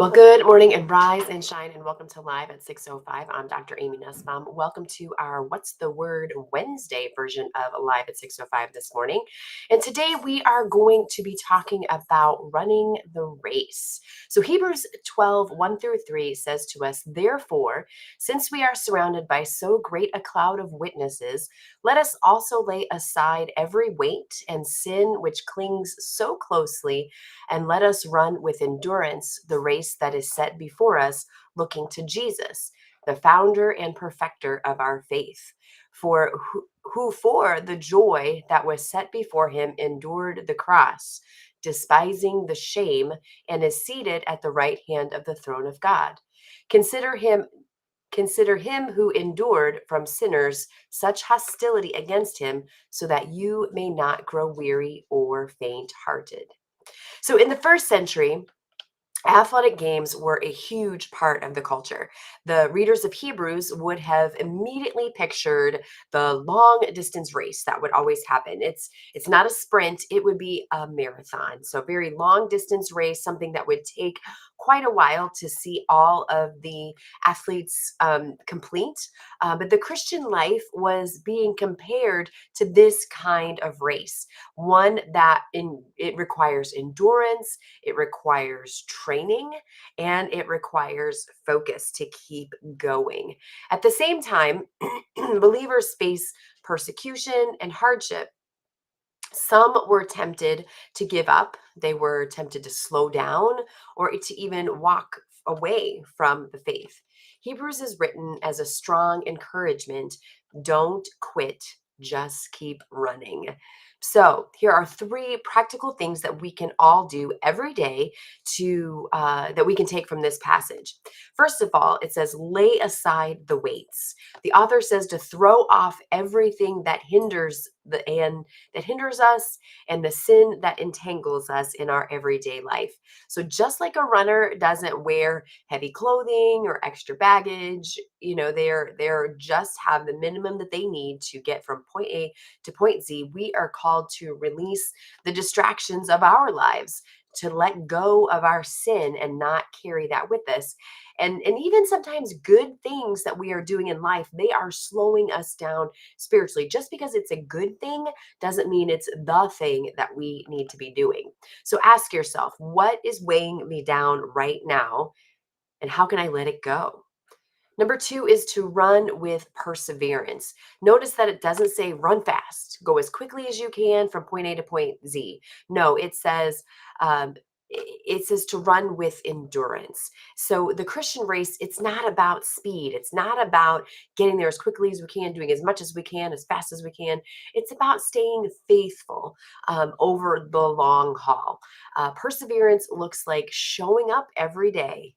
Well, good morning and rise and shine, and welcome to Live at 6:05. I'm Dr. Amy Nussbaum. Welcome to our What's the Word Wednesday version of Live at 6:05 this morning. And today we are going to be talking about running the race. So Hebrews 12:1 through 3 says to us, "Therefore, since we are surrounded by so great a cloud of witnesses, let us also lay aside every weight and sin which clings so closely, and let us run with endurance the race that is set before us, looking to Jesus, the founder and perfecter of our faith, who for the joy that was set before him endured the cross, despising the shame, and is seated at the right hand of the throne of God. Consider him Consider him who endured from sinners such hostility against him, so that you may not grow weary or faint hearted." So in the first century, athletic games were a huge part of the culture. The readers of Hebrews would have immediately pictured the long distance race that would always happen. It's not a sprint, it would be a marathon. So very long distance race, something that would take quite a while to see all of the athletes complete. But the Christian life was being compared to this kind of race, one that it requires endurance, it requires training, and it requires focus to keep going. At the same time, believers face persecution and hardship. Some were tempted to give up, they were tempted to slow down, or to even walk away from the faith. Hebrews is written as a strong encouragement. Don't quit, just keep running. So, here are three practical things that we can all do every day to that we can take from this passage. First of all, it says, lay aside the weights. The author says to throw off everything that hinders us, and the sin that entangles us in our everyday life. So just like a runner doesn't wear heavy clothing or extra baggage, they're just have the minimum that they need to get from point A to point Z. We are called to release the distractions of our lives, to let go of our sin and not carry that with us. And even sometimes good things that we are doing in life, they are slowing us down spiritually. Just because it's a good thing doesn't mean it's the thing that we need to be doing. So ask yourself, what is weighing me down right now, and how can I let it go? Number two is to run with perseverance. Notice that it doesn't say run fast, go as quickly as you can from point A to point Z. No, um, it says to run with endurance. So the Christian race, it's not about speed. It's not about getting there as quickly as we can, doing as much as we can, as fast as we can. It's about staying faithful over the long haul. Perseverance looks like showing up every day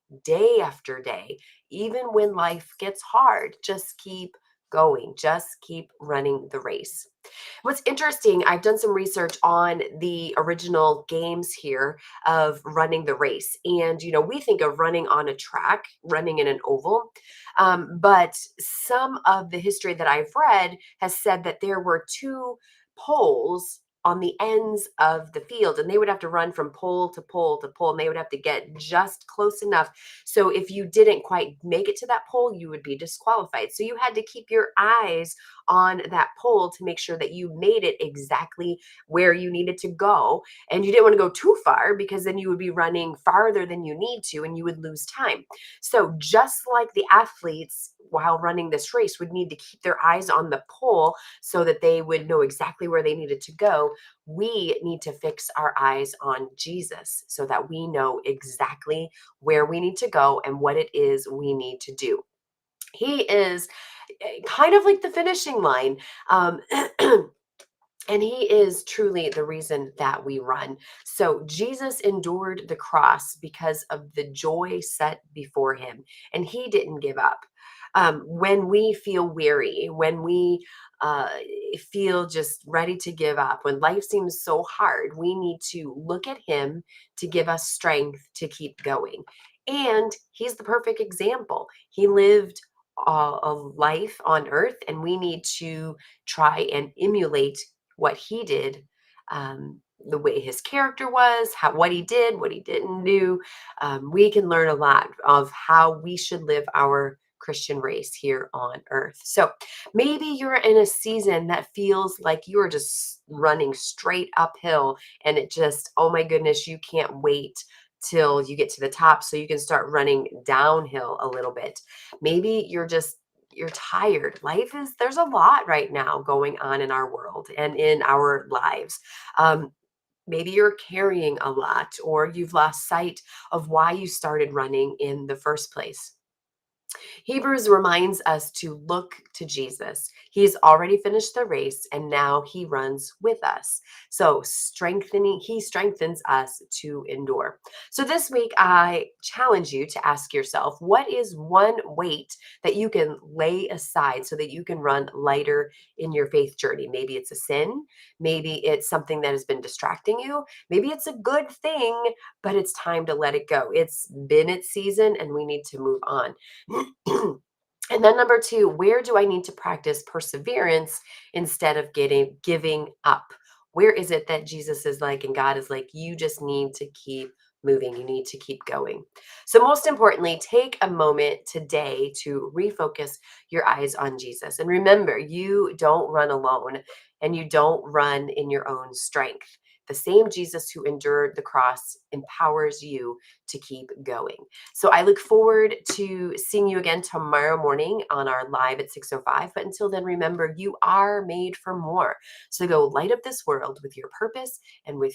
after day, even when life gets hard. Just keep going, just keep running the race. What's interesting, I've done some research on the original games here of running the race. And, we think of running on a track, running in an oval. But some of the history that I've read has said that there were two poles on the ends of the field, and they would have to run from pole to pole to pole, and they would have to get just close enough. So if you didn't quite make it to that pole, you would be disqualified. So you had to keep your eyes on that pole to make sure that you made it exactly where you needed to go. And you didn't want to go too far, because then you would be running farther than you need to and you would lose time. So just like the athletes, while running this race, would need to keep their eyes on the pole so that they would know exactly where they needed to go, we need to fix our eyes on Jesus so that we know exactly where we need to go and what it is we need to do. He is kind of like the finishing line. Um, And he is truly the reason that we run. So Jesus endured the cross because of the joy set before him, and he didn't give up. When we feel weary, when we uh, feel just ready to give up, when life seems so hard, we need to look at him to give us strength to keep going. And he's the perfect example. He lived a life on earth, and we need to try and emulate what he did, um, the way his character was, what he did, what he didn't do. We can learn a lot of how we should live our Christian race here on earth. So maybe you're in a season that feels like you're just running straight uphill and it just, oh my goodness, you can't wait till you get to the top so you can start running downhill a little bit. Maybe you're tired. There's a lot right now going on in our world and in our lives. Um, Maybe you're carrying a lot or you've lost sight of why you started running in the first place. Hebrews reminds us to look to Jesus. He's already finished the race and now he runs with us. So he strengthens us to endure. So this week, I challenge you to ask yourself, what is one weight that you can lay aside so that you can run lighter in your faith journey? Maybe it's a sin. Maybe it's something that has been distracting you. Maybe it's a good thing, but it's time to let it go. It's been its season and we need to move on. And then number two, where do I need to practice perseverance instead of giving up? Where is it that Jesus is like, and God is like, you just need to keep moving. You need to keep going. So most importantly, take a moment today to refocus your eyes on Jesus. And remember, you don't run alone and you don't run in your own strength. The same Jesus who endured the cross empowers you to keep going. So I look forward to seeing you again tomorrow morning on our live at 6:05. But until then, remember, you are made for more. So go light up this world with your purpose and with